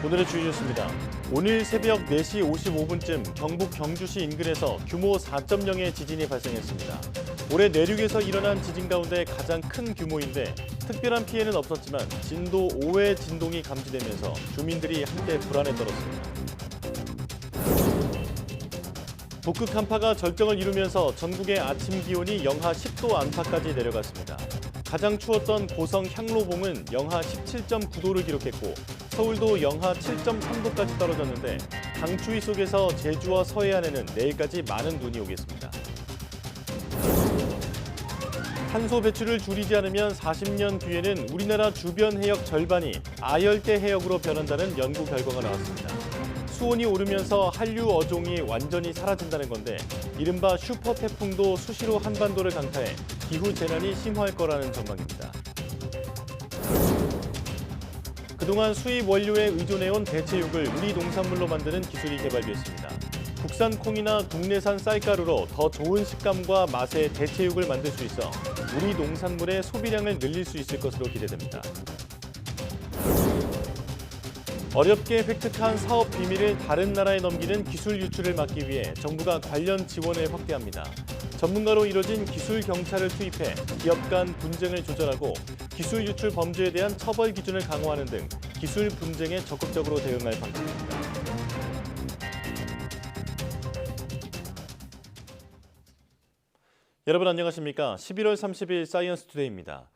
오늘의 주요 뉴스입니다. 오늘 새벽 4시 55분쯤 경북 경주시 인근에서 규모 4.0의 지진이 발생했습니다. 올해 내륙에서 일어난 지진 가운데 가장 큰 규모인데 특별한 피해는 없었지만 진도 5의 진동이 감지되면서 주민들이 한때 불안에 떨었습니다. 북극 한파가 절정을 이루면서 전국의 아침 기온이 영하 10도 안팎까지 내려갔습니다. 가장 추웠던 고성 향로봉은 영하 17.9도를 기록했고 서울도 영하 7.3도까지 떨어졌는데 강추위 속에서 제주와 서해안에는 내일까지 많은 눈이 오겠습니다. 탄소 배출을 줄이지 않으면 40년 뒤에는 우리나라 주변 해역 절반이 아열대 해역으로 변한다는 연구 결과가 나왔습니다. 수온이 오르면서 한류 어종이 완전히 사라진다는 건데 이른바 슈퍼 태풍도 수시로 한반도를 강타해 기후 재난이 심화할 거라는 전망입니다. 그동안 수입 원료에 의존해온 대체육을 우리 농산물로 만드는 기술이 개발됐습니다. 국산 콩이나 국내산 쌀가루로 더 좋은 식감과 맛의 대체육을 만들 수 있어 우리 농산물의 소비량을 늘릴 수 있을 것으로 기대됩니다. 어렵게 획득한 사업 비밀을 다른 나라에 넘기는 기술 유출을 막기 위해 정부가 관련 지원을 확대합니다. 전문가로 이뤄진 기술 경찰을 투입해 기업 간 분쟁을 조절하고 기술 유출 범죄에 대한 처벌 기준을 강화하는 등 기술 분쟁에 적극적으로 대응할 방침입니다. 여러분 안녕하십니까? 11월 30일 사이언스 투데이입니다.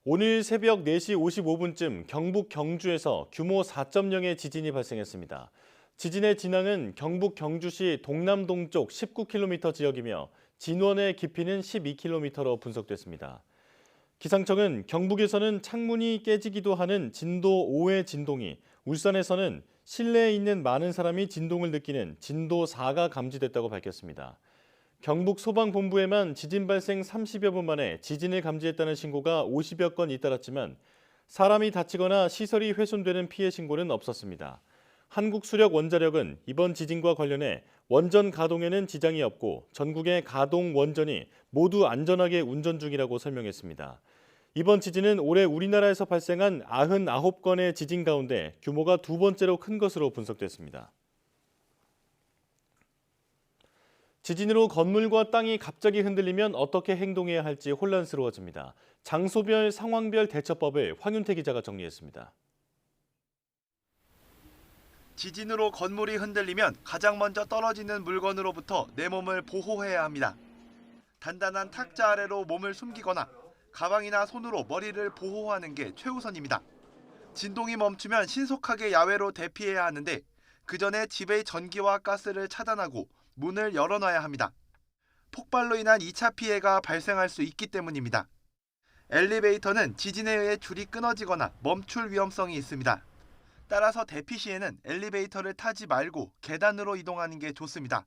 오늘 새벽 4시 55분쯤 경북 경주에서 규모 4.0의 지진이 발생했습니다. 지진의 진앙은 경북 경주시 동남동쪽 19km 지역이며 진원의 깊이는 12km로 분석됐습니다. 기상청은 경북에서는 창문이 깨지기도 하는 진도 5의 진동이, 울산에서는 실내에 있는 많은 사람이 진동을 느끼는 진도 4가 감지됐다고 밝혔습니다. 경북 소방본부에만 지진 발생 30여 분 만에 지진을 감지했다는 신고가 50여 건 잇따랐지만 사람이 다치거나 시설이 훼손되는 피해 신고는 없었습니다. 한국수력원자력은 이번 지진과 관련해 원전 가동에는 지장이 없고 전국의 가동 원전이 모두 안전하게 운전 중이라고 설명했습니다. 이번 지진은 올해 우리나라에서 발생한 99건의 지진 가운데 규모가 두 번째로 큰 것으로 분석됐습니다. 지진으로 건물과 땅이 갑자기 흔들리면 어떻게 행동해야 할지 혼란스러워집니다. 장소별, 상황별 대처법을 황윤태 기자가 정리했습니다. 지진으로 건물이 흔들리면 가장 먼저 떨어지는 물건으로부터 내 몸을 보호해야 합니다. 단단한 탁자 아래로 몸을 숨기거나 가방이나 손으로 머리를 보호하는 게 최우선입니다. 진동이 멈추면 신속하게 야외로 대피해야 하는데 그 전에 집의 전기와 가스를 차단하고 문을 열어놔야 합니다. 폭발로 인한 2차 피해가 발생할 수 있기 때문입니다. 엘리베이터는 지진에 의해 줄이 끊어지거나 멈출 위험성이 있습니다. 따라서 대피 시에는 엘리베이터를 타지 말고 계단으로 이동하는 게 좋습니다.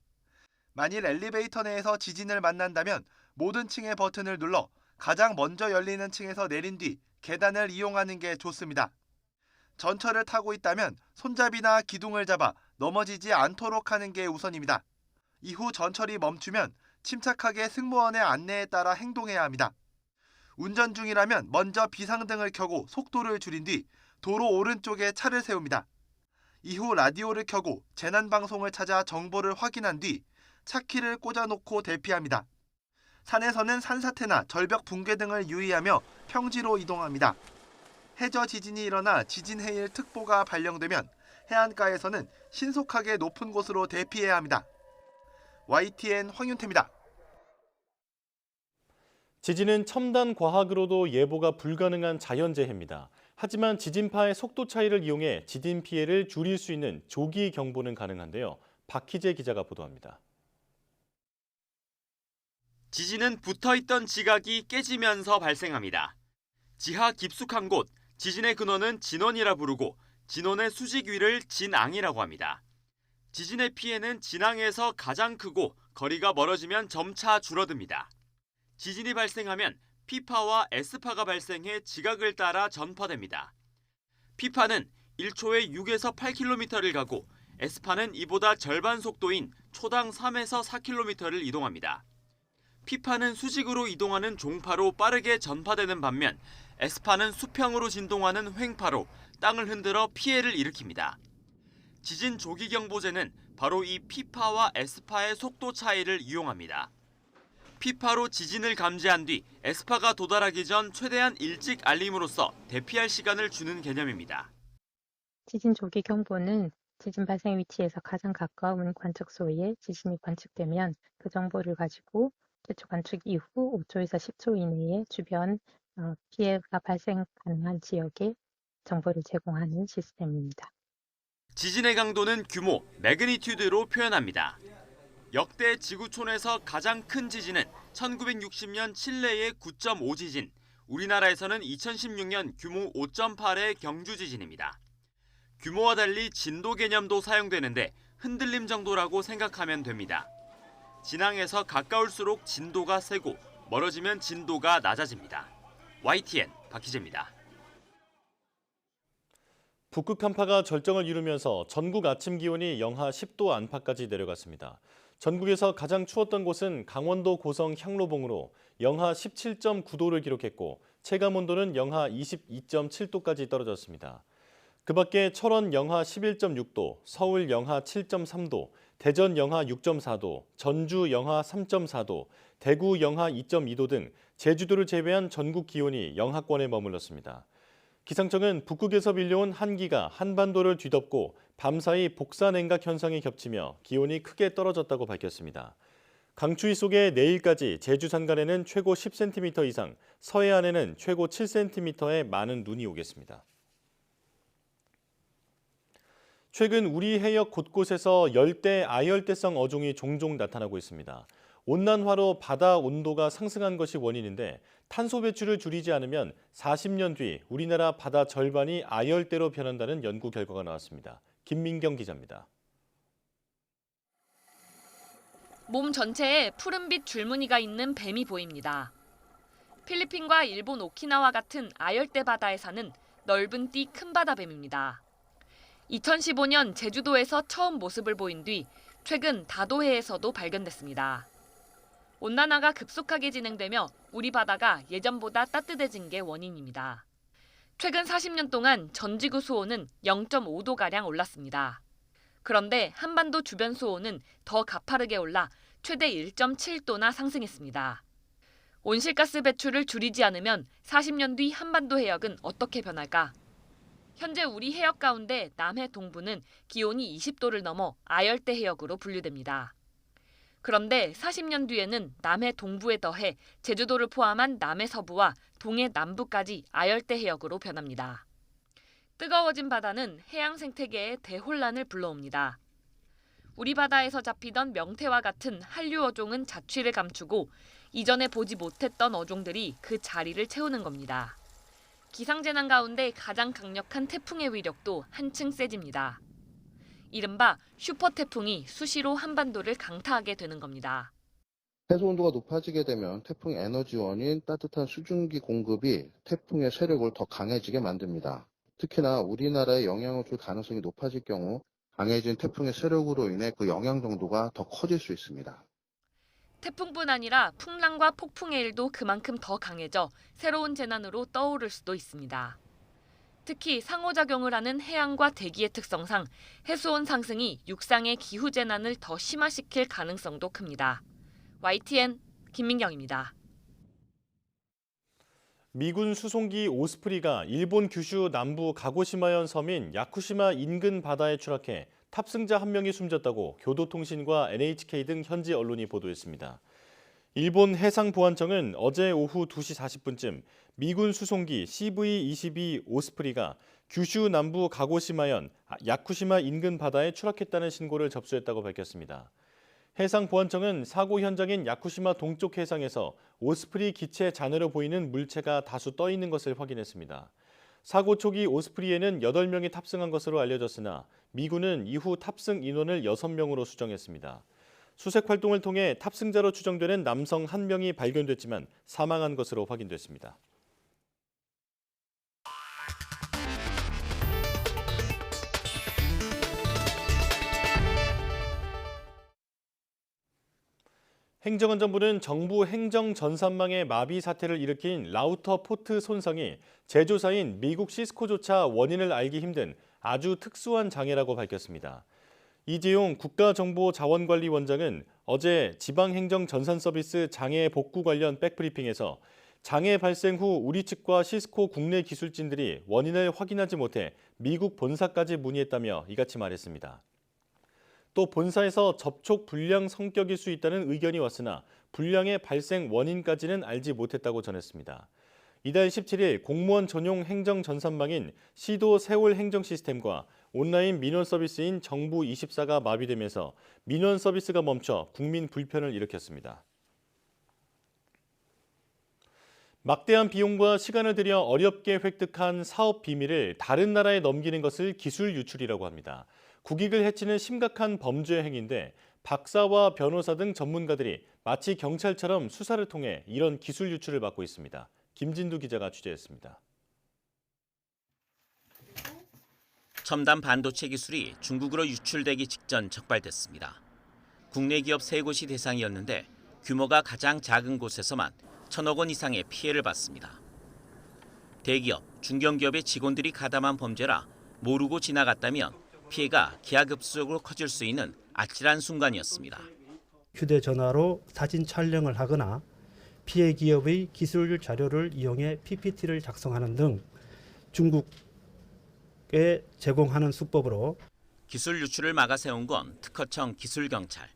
만일 엘리베이터 내에서 지진을 만난다면 모든 층의 버튼을 눌러 가장 먼저 열리는 층에서 내린 뒤 계단을 이용하는 게 좋습니다. 전철을 타고 있다면 손잡이나 기둥을 잡아 넘어지지 않도록 하는 게 우선입니다. 이후 전철이 멈추면 침착하게 승무원의 안내에 따라 행동해야 합니다. 운전 중이라면 먼저 비상등을 켜고 속도를 줄인 뒤 도로 오른쪽에 차를 세웁니다. 이후 라디오를 켜고 재난방송을 찾아 정보를 확인한 뒤 차키를 꽂아놓고 대피합니다. 산에서는 산사태나 절벽 붕괴 등을 유의하며 평지로 이동합니다. 해저 지진이 일어나 지진해일 특보가 발령되면 해안가에서는 신속하게 높은 곳으로 대피해야 합니다. YTN 황윤태입니다. 지진은 첨단 과학으로도 예보가 불가능한 자연재해입니다. 하지만 지진파의 속도 차이를 이용해 지진 피해를 줄일 수 있는 조기 경보는 가능한데요. 박희재 기자가 보도합니다. 지진은 붙어있던 지각이 깨지면서 발생합니다. 지하 깊숙한 곳, 지진의 근원은 진원이라 부르고 진원의 수직 위를 진앙이라고 합니다. 지진의 피해는 진앙에서 가장 크고 거리가 멀어지면 점차 줄어듭니다. 지진이 발생하면 P파와 S파가 발생해 지각을 따라 전파됩니다. P파는 1초에 6에서 8km를 가고 S파는 이보다 절반 속도인 초당 3에서 4km를 이동합니다. P파는 수직으로 이동하는 종파로 빠르게 전파되는 반면 S파는 수평으로 진동하는 횡파로 땅을 흔들어 피해를 일으킵니다. 지진 조기 경보제는 바로 이 피파와 에스파의 속도 차이를 이용합니다. 피파로 지진을 감지한 뒤 에스파가 도달하기 전 최대한 일찍 알림으로써 대피할 시간을 주는 개념입니다. 지진 조기 경보는 지진 발생 위치에서 가장 가까운 관측소에 지진이 관측되면 그 정보를 가지고 최초 관측 이후 5초에서 10초 이내에 주변 피해가 발생 가능한 지역에 정보를 제공하는 시스템입니다. 지진의 강도는 규모, 매그니튜드로 표현합니다. 역대 지구촌에서 가장 큰 지진은 1960년 칠레의 9.5 지진, 우리나라에서는 2016년 규모 5.8의 경주 지진입니다. 규모와 달리 진도 개념도 사용되는데 흔들림 정도라고 생각하면 됩니다. 진앙에서 가까울수록 진도가 세고 멀어지면 진도가 낮아집니다. YTN 박희재입니다. 북극 한파가 절정을 이루면서 전국 아침 기온이 영하 10도 안팎까지 내려갔습니다. 전국에서 가장 추웠던 곳은 강원도 고성 향로봉으로 영하 17.9도를 기록했고 체감온도는 영하 22.7도까지 떨어졌습니다. 그 밖에 철원 영하 11.6도, 서울 영하 7.3도, 대전 영하 6.4도, 전주 영하 3.4도, 대구 영하 2.2도 등 제주도를 제외한 전국 기온이 영하권에 머물렀습니다. 기상청은 북극에서 밀려온 한기가 한반도를 뒤덮고 밤사이 복사냉각 현상이 겹치며 기온이 크게 떨어졌다고 밝혔습니다. 강추위 속에 내일까지 제주 산간에는 최고 10cm 이상, 서해안에는 최고 7cm의 많은 눈이 오겠습니다. 최근 우리 해역 곳곳에서 열대, 아열대성 어종이 종종 나타나고 있습니다. 온난화로 바다 온도가 상승한 것이 원인인데 탄소 배출을 줄이지 않으면 40년 뒤 우리나라 바다 절반이 아열대로 변한다는 연구 결과가 나왔습니다. 김민경 기자입니다. 몸 전체에 푸른빛 줄무늬가 있는 뱀이 보입니다. 필리핀과 일본 오키나와 같은 아열대 바다에 사는 넓은 띠 큰 바다뱀입니다. 2015년 제주도에서 처음 모습을 보인 뒤 최근 다도해에서도 발견됐습니다. 온난화가 급속하게 진행되며 우리 바다가 예전보다 따뜻해진 게 원인입니다. 최근 40년 동안 전 지구 수온은 0.5도가량 올랐습니다. 그런데 한반도 주변 수온은 더 가파르게 올라 최대 1.7도나 상승했습니다. 온실가스 배출을 줄이지 않으면 40년 뒤 한반도 해역은 어떻게 변할까? 현재 우리 해역 가운데 남해 동부는 기온이 20도를 넘어 아열대 해역으로 분류됩니다. 그런데 40년 뒤에는 남해 동부에 더해 제주도를 포함한 남해 서부와 동해 남부까지 아열대 해역으로 변합니다. 뜨거워진 바다는 해양 생태계에 대혼란을 불러옵니다. 우리 바다에서 잡히던 명태와 같은 한류 어종은 자취를 감추고 이전에 보지 못했던 어종들이 그 자리를 채우는 겁니다. 기상재난 가운데 가장 강력한 태풍의 위력도 한층 세집니다. 이른바 슈퍼태풍이 수시로 한반도를 강타하게 되는 겁니다. 해수 온도가 높아지게 되면 태풍 에너지원인 따뜻한 수증기 공급이 태풍의 세력을 더 강해지게 만듭니다. 특히나 우리나라에 영향을 줄 가능성이 높아질 경우 강해진 태풍의 세력으로 인해 그 영향 정도가 더 커질 수 있습니다. 태풍뿐 아니라 풍랑과 폭풍의 일도 그만큼 더 강해져 새로운 재난으로 떠오를 수도 있습니다. 특히 상호작용을 하는 해양과 대기의 특성상 해수온 상승이 육상의 기후재난을 더 심화시킬 가능성도 큽니다. YTN 김민경입니다. 미군 수송기 오스프리가 일본 규슈 남부 가고시마현 섬인 야쿠시마 인근 바다에 추락해 탑승자 1명이 숨졌다고 교도통신과 NHK 등 현지 언론이 보도했습니다. 일본 해상보안청은 어제 오후 2시 40분쯤 미군 수송기 CV-22 오스프리가 규슈 남부 가고시마현 야쿠시마 인근 바다에 추락했다는 신고를 접수했다고 밝혔습니다. 해상보안청은 사고 현장인 야쿠시마 동쪽 해상에서 오스프리 기체 잔해로 보이는 물체가 다수 떠 있는 것을 확인했습니다. 사고 초기 오스프리에는 8명이 탑승한 것으로 알려졌으나 미군은 이후 탑승 인원을 6명으로 수정했습니다. 수색 활동을 통해 탑승자로 추정되는 남성 1명이 발견됐지만 사망한 것으로 확인됐습니다. 행정안전부는 정부 행정 전산망의 마비 사태를 일으킨 라우터 포트 손상이 제조사인 미국 시스코조차 원인을 알기 힘든 아주 특수한 장애라고 밝혔습니다. 이재용 국가정보자원관리원장은 어제 지방행정전산서비스 장애 복구 관련 백브리핑에서 장애 발생 후 우리 측과 시스코 국내 기술진들이 원인을 확인하지 못해 미국 본사까지 문의했다며 이같이 말했습니다. 또 본사에서 접촉 불량 성격일 수 있다는 의견이 왔으나 불량의 발생 원인까지는 알지 못했다고 전했습니다. 이달 17일 공무원 전용 행정 전산망인 시도 세월 행정 시스템과 온라인 민원 서비스인 정부24가 마비되면서 민원 서비스가 멈춰 국민 불편을 일으켰습니다. 막대한 비용과 시간을 들여 어렵게 획득한 사업 비밀을 다른 나라에 넘기는 것을 기술 유출이라고 합니다. 국익을 해치는 심각한 범죄 행위인데 박사와 변호사 등 전문가들이 마치 경찰처럼 수사를 통해 이런 기술 유출을 막고 있습니다. 김진두 기자가 취재했습니다. 첨단 반도체 기술이 중국으로 유출되기 직전 적발됐습니다. 국내 기업 3곳이 대상이었는데 규모가 가장 작은 곳에서만 1,000억 원 이상의 피해를 봤습니다. 대기업, 중견기업의 직원들이 가담한 범죄라 모르고 지나갔다면 피해가 기하급수적으로 커질 수 있는 아찔한 순간이었습니다. 휴대전화로 사진 촬영을 하거나 피해 기업의 기술 자료를 이용해 PPT를 작성하는 등 중국에 제공하는 수법으로 기술 유출을 막아 세운 건 특허청 기술경찰.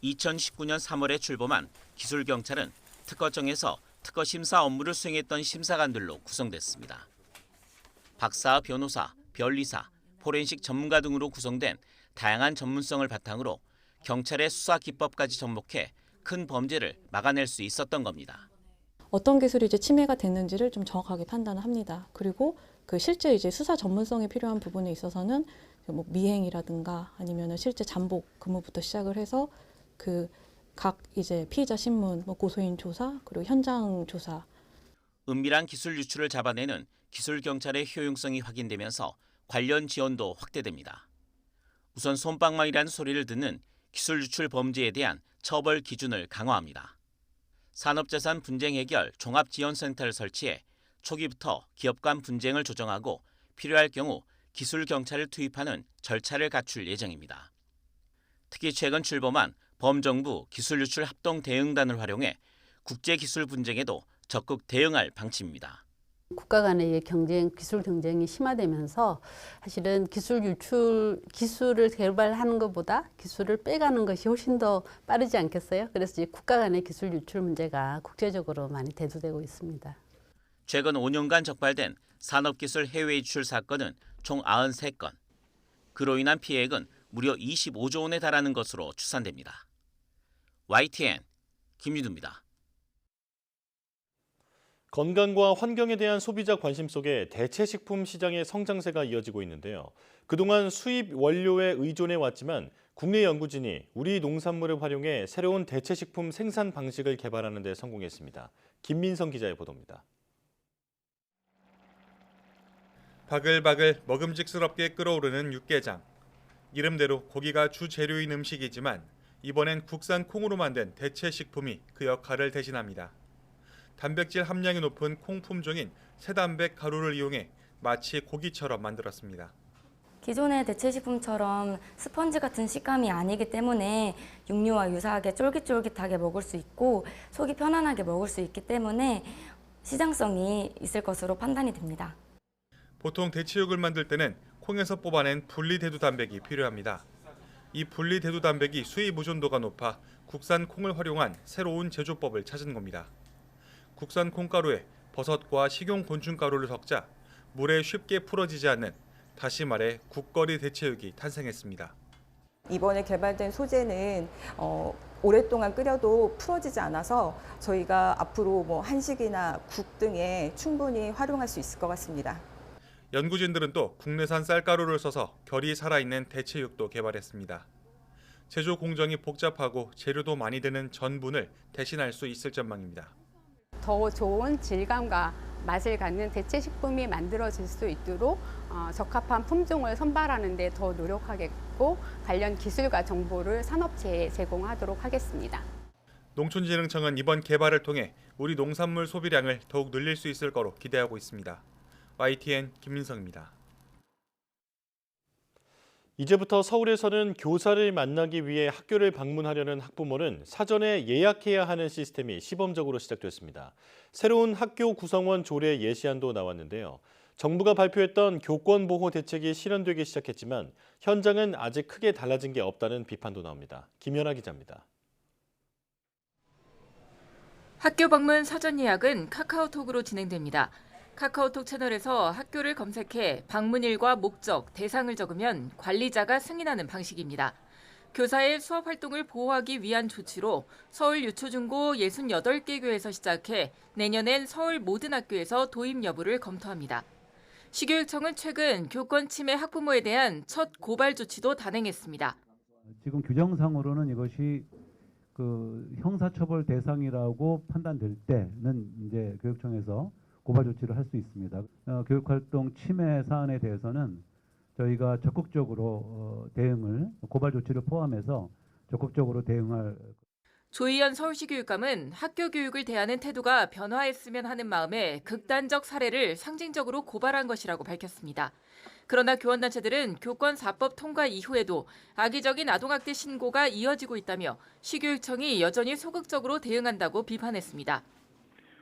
2019년 3월에 출범한 기술경찰은 특허청에서 특허 심사 업무를 수행했던 심사관들로 구성됐습니다. 박사, 변호사, 변리사, 포렌식 전문가 등으로 구성된 다양한 전문성을 바탕으로 경찰의 수사 기법까지 접목해 큰 범죄를 막아낼 수 있었던 겁니다. 어떤 기술이 이제 침해가 됐는지를 좀 정확하게 판단을 합니다. 그리고 그 실제 이제 수사 전문성이 필요한 부분에 있어서는 뭐 미행이라든가 아니면은 실제 잠복 근무부터 시작을 해서 그 각 이제 피의자 신문, 뭐 고소인 조사 그리고 현장 조사. 은밀한 기술 유출을 잡아내는 기술 경찰의 효용성이 확인되면서 관련 지원도 확대됩니다. 우선 솜방망이라는 소리를 듣는 기술 유출 범죄에 대한 처벌 기준을 강화합니다. 산업재산 분쟁 해결 종합지원센터를 설치해 초기부터 기업 간 분쟁을 조정하고 필요할 경우 기술 경찰을 투입하는 절차를 갖출 예정입니다. 특히 최근 출범한 범정부 기술유출 합동대응단을 활용해 국제기술 분쟁에도 적극 대응할 방침입니다. 국가 간의 경쟁, 기술 경쟁이 심화되면서 사실은 기술을 개발하는 것보다 기술을 빼가는 것이 훨씬 더 빠르지 않겠어요? 그래서 이제 국가 간의 기술 유출 문제가 국제적으로 많이 대두되고 있습니다. 최근 5년간 적발된 산업기술 해외 유출 사건은 총 93건. 그로 인한 피해액은 무려 25조 원에 달하는 것으로 추산됩니다. YTN 김유두입니다. 건강과 환경에 대한 소비자 관심 속에 대체식품 시장의 성장세가 이어지고 있는데요. 그동안 수입 원료에 의존해 왔지만 국내 연구진이 우리 농산물을 활용해 새로운 대체식품 생산 방식을 개발하는 데 성공했습니다. 김민성 기자의 보도입니다. 바글바글 먹음직스럽게 끓어오르는 육개장. 이름대로 고기가 주재료인 음식이지만 이번엔 국산 콩으로 만든 대체식품이 그 역할을 대신합니다. 단백질 함량이 높은 콩 품종인 새단백 가루를 이용해 마치 고기처럼 만들었습니다. 기존의 대체식품처럼 스펀지 같은 식감이 아니기 때문에 육류와 유사하게 쫄깃쫄깃하게 먹을 수 있고 속이 편안하게 먹을 수 있기 때문에 시장성이 있을 것으로 판단이 됩니다. 보통 대체육을 만들 때는 콩에서 뽑아낸 분리대두 단백이 필요합니다. 이 분리대두 단백이 수입 의존도가 높아 국산 콩을 활용한 새로운 제조법을 찾은 겁니다. 국산 콩가루에 버섯과 식용곤충 가루를 섞자 물에 쉽게 풀어지지 않는, 다시 말해 국거리 대체육이 탄생했습니다. 이번에 개발된 소재는 오랫동안 끓여도 풀어지지 않아서 저희가 앞으로 뭐 한식이나 국 등에 충분히 활용할 수 있을 것 같습니다. 연구진들은 또 국내산 쌀가루를 써서 결이 살아있는 대체육도 개발했습니다. 제조 공정이 복잡하고 재료도 많이 드는 전분을 대신할 수 있을 전망입니다. 더 좋은 질감과 맛을 갖는 대체식품이 만들어질 수 있도록 적합한 품종을 선발하는 데 더 노력하겠고 관련 기술과 정보를 산업체에 제공하도록 하겠습니다. 농촌진흥청은 이번 개발을 통해 우리 농산물 소비량을 더욱 늘릴 수 있을 거로 기대하고 있습니다. YTN 김민성입니다. 이제부터 서울에서는 교사를 만나기 위해 학교를 방문하려는 학부모는 사전에 예약해야 하는 시스템이 시범적으로 시작됐습니다. 새로운 학교 구성원 조례 예시안도 나왔는데요. 정부가 발표했던 교권보호 대책이 실현되기 시작했지만 현장은 아직 크게 달라진 게 없다는 비판도 나옵니다. 김연아 기자입니다. 학교 방문 사전 예약은 카카오톡으로 진행됩니다. 카카오톡 채널에서 학교를 검색해 방문일과 목적, 대상을 적으면 관리자가 승인하는 방식입니다. 교사의 수업 활동을 보호하기 위한 조치로 서울 유초중고 68개 교에서 시작해 내년엔 서울 모든 학교에서 도입 여부를 검토합니다. 시교육청은 최근 교권 침해 학부모에 대한 첫 고발 조치도 단행했습니다. 지금 규정상으로는 이것이 형사처벌 대상이라고 판단될 때는 이제 교육청에서 고발 조치를 할 수 있습니다. 교육활동 침해 사안에 대해서는 저희가 적극적으로 고발 조치를 포함해서 적극적으로 대응할. 조희연 서울시 교육감은 학교 교육을 대하는 태도가 변화했으면 하는 마음에 극단적 사례를 상징적으로 고발한 것이라고 밝혔습니다. 그러나 교원단체들은 교권 4법 통과 이후에도 악의적인 아동학대 신고가 이어지고 있다며 시교육청이 여전히 소극적으로 대응한다고 비판했습니다.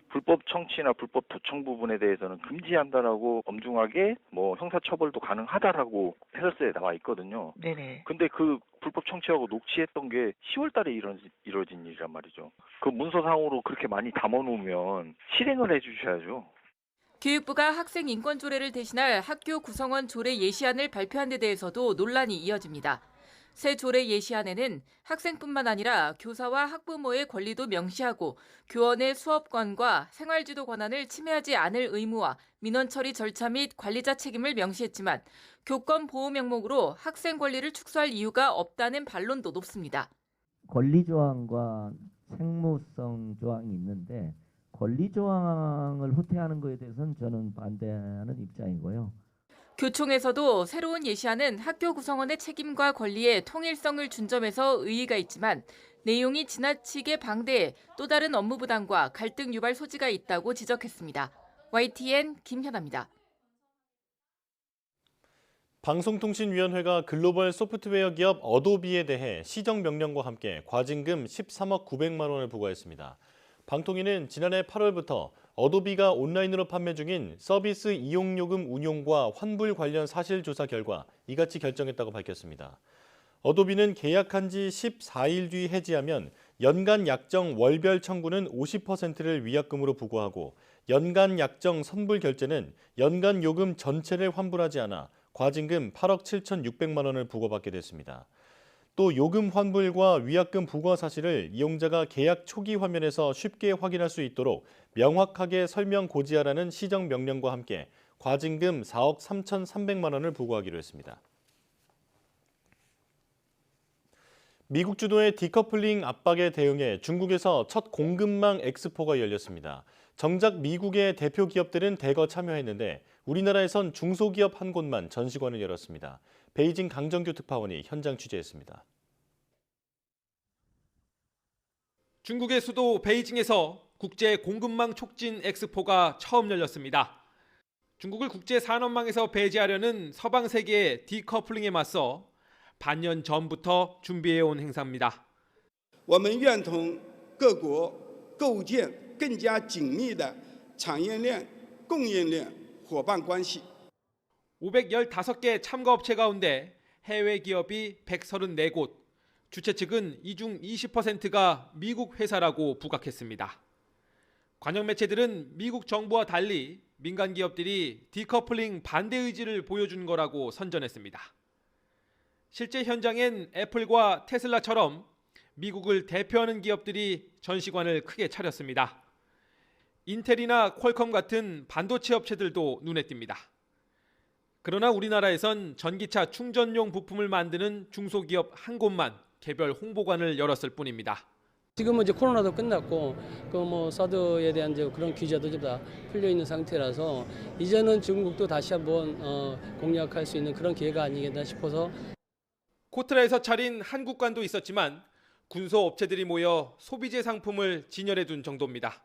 불법 청취나 불법 도청 부분에 대해서는 금지한다라고 엄중하게 형사처벌도 가능하다라고 해설서에 나와 있거든요. 네네. 근데 그 불법 청취하고 녹취했던 게 10월 달에 이뤄진 일이란 말이죠. 그 문서상으로 그렇게 많이 담아놓으면 실행을 해주셔야죠. 교육부가 학생 인권 조례를 대신할 학교 구성원 조례 예시안을 발표한 데 대해서도 논란이 이어집니다. 새 조례 예시안에는 학생뿐만 아니라 교사와 학부모의 권리도 명시하고 교원의 수업권과 생활지도 권한을 침해하지 않을 의무와 민원 처리 절차 및 관리자 책임을 명시했지만 교권 보호 명목으로 학생 권리를 축소할 이유가 없다는 반론도 높습니다. 권리 조항과 책무성 조항이 있는데 권리 조항을 후퇴하는 것에 대해서는 저는 반대하는 입장이고요. 교총에서도 새로운 예시안은 학교 구성원의 책임과 권리에 통일성을 준 점에서 의의가 있지만 내용이 지나치게 방대해 또 다른 업무 부담과 갈등 유발 소지가 있다고 지적했습니다. YTN 김현아입니다. 방송통신위원회가 글로벌 소프트웨어 기업 어도비에 대해 시정명령과 함께 과징금 13억 900만 원을 부과했습니다. 방통위는 지난해 8월부터 어도비가 온라인으로 판매 중인 서비스 이용요금 운용과 환불 관련 사실조사 결과 이같이 결정했다고 밝혔습니다. 어도비는 계약한 지 14일 뒤 해지하면 연간 약정 월별 청구는 50%를 위약금으로 부과하고 연간 약정 선불 결제는 연간 요금 전체를 환불하지 않아 과징금 8억 7,600만 원을 부과받게 됐습니다. 또 요금 환불과 위약금 부과 사실을 이용자가 계약 초기 화면에서 쉽게 확인할 수 있도록 명확하게 설명 고지하라는 시정 명령과 함께 과징금 4억 3,300만 원을 부과하기로 했습니다. 미국 주도의 디커플링 압박에 대응해 중국에서 첫 공급망 엑스포가 열렸습니다. 정작 미국의 대표 기업들은 대거 참여했는데 우리나라에선 중소기업 한 곳만 전시관을 열었습니다. 베이징 강정규 특파원이 현장 취재했습니다. 중국의 수도 베이징에서 국제 공급망 촉진 엑스포가 처음 열렸습니다. 중국을 국제 산업망에서 배제하려는 서방 세계의 디커플링에 맞서 반년 전부터 준비해온 행사입니다. 我们愿同各国构建更加紧密的产业链、供应链伙伴关系。 515개 참가업체 가운데 해외 기업이 134곳, 주최 측은 이 중 20%가 미국 회사라고 부각했습니다. 관영 매체들은 미국 정부와 달리 민간 기업들이 디커플링 반대 의지를 보여준 거라고 선전했습니다. 실제 현장엔 애플과 테슬라처럼 미국을 대표하는 기업들이 전시관을 크게 차렸습니다. 인텔이나 퀄컴 같은 반도체 업체들도 눈에 띕니다. 그러나 우리나라에선 전기차 충전용 부품을 만드는 중소기업 한 곳만 개별 홍보관을 열었을 뿐입니다. 지금은 이제 코로나도 끝났고 사드에 대한 그런 규제도 좀 다 풀려 있는 상태라서 이제는 중국도 다시 한번 공략할 수 있는 그런 기회가 아니겠나 싶어서. 코트라에서 차린 한국관도 있었지만 군소 업체들이 모여 소비재 상품을 진열해 둔 정도입니다.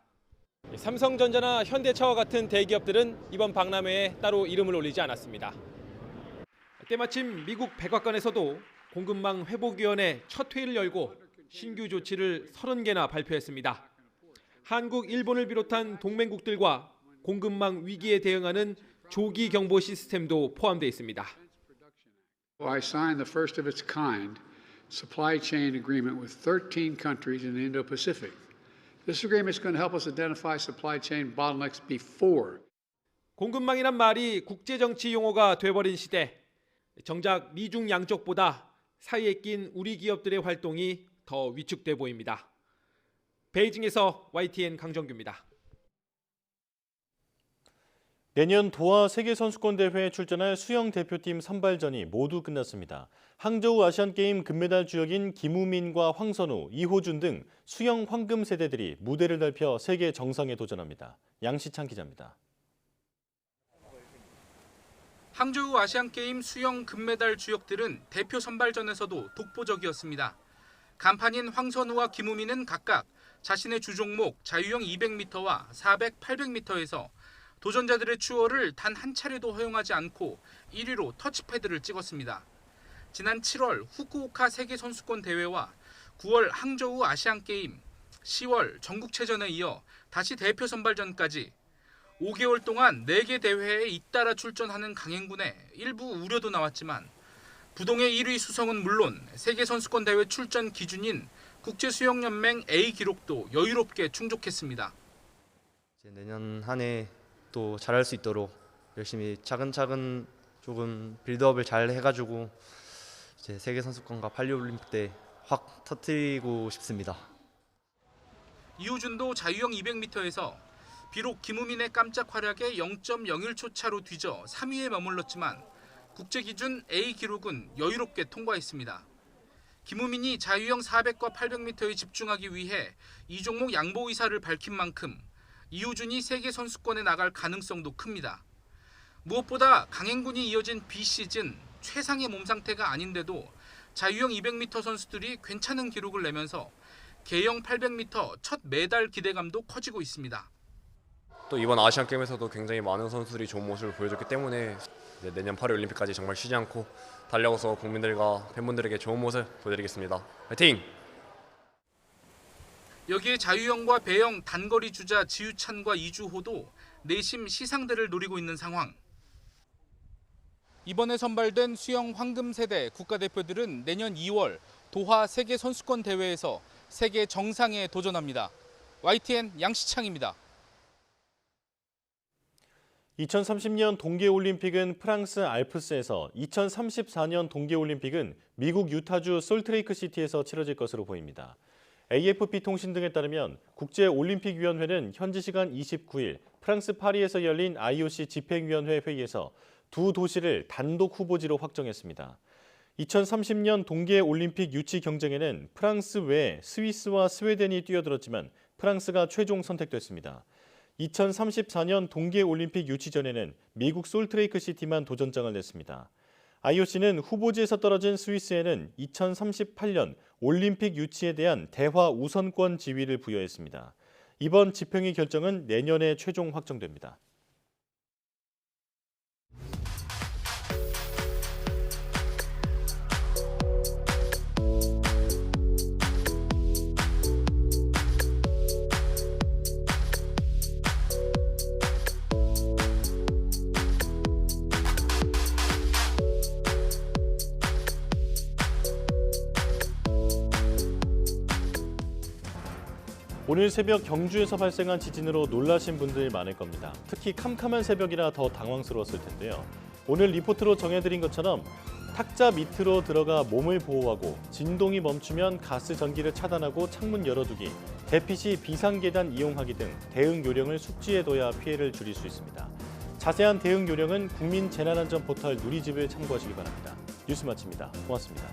삼성전자나 현대차와 같은 대기업들은 이번 박람회에 따로 이름을 올리지 않았습니다. 때마침 미국 백악관에서도 공급망 회복위원회 첫 회의를 열고 신규 조치를 30개나 발표했습니다. 한국, 일본을 비롯한 동맹국들과 공급망 위기에 대응하는 조기 경보 시스템도 포함되어 있습니다. I signed the first of its kind supply chain agreement with 13 countries in the Indo-Pacific. This agreement is going to help us identify supply chain bottlenecks before. 공급망이란 말이 국제정치 용어가 돼버린 시대. 정작 미중 양쪽보다 사이에 낀 우리 기업들의 활동이 더 위축돼 보입니다. 베이징에서 YTN 강정규입니다. 내년 도하 세계선수권대회에 출전할 수영 대표팀 선발전이 모두 끝났습니다. 항저우 아시안게임 금메달 주역인 김우민과 황선우, 이호준 등 수영 황금 세대들이 무대를 넓혀 세계 정상에 도전합니다. 양시창 기자입니다. 항저우 아시안게임 수영 금메달 주역들은 대표 선발전에서도 독보적이었습니다. 간판인 황선우와 김우민은 각각 자신의 주종목 자유형 200m와 400, 800m에서 도전자들의 추월을 단 한 차례도 허용하지 않고 1위로 터치패드를 찍었습니다. 지난 7월 후쿠오카 세계선수권 대회와 9월 항저우 아시안게임, 10월 전국체전에 이어 다시 대표 선발전까지 5개월 동안 4개 대회에 잇따라 출전하는 강행군에 일부 우려도 나왔지만 부동의 1위 수성은 물론 세계선수권 대회 출전 기준인 국제수영연맹 A 기록도 여유롭게 충족했습니다. 내년 한 해 또 잘할 수 있도록 열심히 차근차근 조금 빌드업을 잘 해가지고 이제 세계선수권과 팔리올림픽 때 확 터뜨리고 싶습니다. 이호준도 자유형 200m에서 비록 김우민의 깜짝 활약에 0.01초 차로 뒤져 3위에 머물렀지만 국제 기준 A 기록은 여유롭게 통과했습니다. 김우민이 자유형 400과 800m에 집중하기 위해 이 종목 양보 의사를 밝힌 만큼 이호준이 세계 선수권에 나갈 가능성도 큽니다. 무엇보다 강행군이 이어진 비시즌 최상의 몸 상태가 아닌데도 자유형 200m 선수들이 괜찮은 기록을 내면서 개형 800m 첫 메달 기대감도 커지고 있습니다. 또 이번 아시안 게임에서도 굉장히 많은 선수들이 좋은 모습을 보여줬기 때문에 이제 내년 파리 올림픽까지 정말 쉬지 않고 달려서 국민들과 팬분들에게 좋은 모습 보여드리겠습니다. 화이팅! 여기에 자유형과 배영 단거리 주자 지유찬과 이주호도 내심 시상대를 노리고 있는 상황. 이번에 선발된 수영 황금 세대 국가대표들은 내년 2월 도하 세계 선수권 대회에서 세계 정상에 도전합니다. YTN 양시창입니다. 2030년 동계올림픽은 프랑스 알프스에서, 2034년 동계올림픽은 미국 유타주 솔트레이크시티에서 치러질 것으로 보입니다. AFP 통신 등에 따르면 국제올림픽위원회는 현지 시간 29일 프랑스 파리에서 열린 IOC 집행위원회 회의에서 두 도시를 단독 후보지로 확정했습니다. 2030년 동계올림픽 유치 경쟁에는 프랑스 외 스위스와 스웨덴이 뛰어들었지만 프랑스가 최종 선택됐습니다. 2034년 동계올림픽 유치전에는 미국 솔트레이크시티만 도전장을 냈습니다. IOC는 후보지에서 떨어진 스위스에는 2038년 올림픽 유치에 대한 대화 우선권 지위를 부여했습니다. 이번 집행위 결정은 내년에 최종 확정됩니다. 오늘 새벽 경주에서 발생한 지진으로 놀라신 분들 많을 겁니다. 특히 캄캄한 새벽이라 더 당황스러웠을 텐데요. 오늘 리포트로 정해드린 것처럼 탁자 밑으로 들어가 몸을 보호하고, 진동이 멈추면 가스 전기를 차단하고 창문 열어두기, 대피 시 비상계단 이용하기 등 대응 요령을 숙지해둬야 피해를 줄일 수 있습니다. 자세한 대응 요령은 국민재난안전포털 누리집을 참고하시기 바랍니다. 뉴스 마칩니다. 고맙습니다.